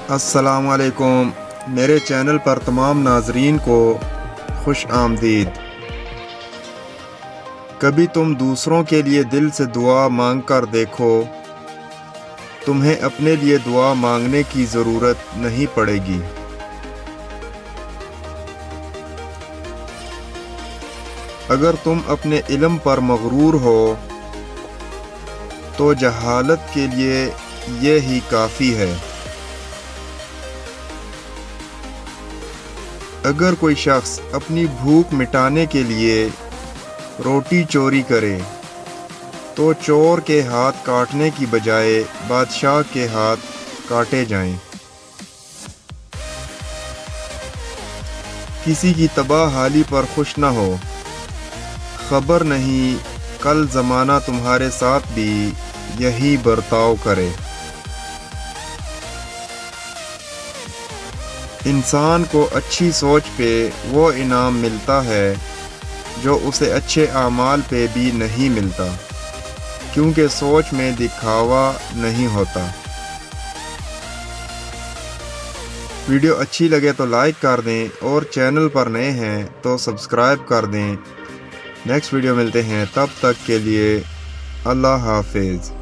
السلام علیکم، میرے چینل پر تمام ناظرین کو خوش آمدید۔ کبھی تم دوسروں کے لیے دل سے دعا مانگ کر دیکھو، تمہیں اپنے لیے دعا مانگنے کی ضرورت نہیں پڑے گی۔ اگر تم اپنے علم پر مغرور ہو تو جہالت کے لیے یہ ہی کافی ہے۔ اگر کوئی شخص اپنی بھوک مٹانے کے لیے روٹی چوری کرے تو چور کے ہاتھ کاٹنے کی بجائے بادشاہ کے ہاتھ کاٹے جائیں۔ کسی کی تباہ حالی پر خوش نہ ہو، خبر نہیں کل زمانہ تمہارے ساتھ بھی یہی برتاؤ کرے۔ انسان کو اچھی سوچ پہ وہ انعام ملتا ہے جو اسے اچھے اعمال پہ بھی نہیں ملتا، کیونکہ سوچ میں دکھاوا نہیں ہوتا۔ ویڈیو اچھی لگے تو لائک کر دیں اور چینل پر نئے ہیں تو سبسکرائب کر دیں۔ نیکسٹ ویڈیو ملتے ہیں، تب تک کے لیے اللہ حافظ۔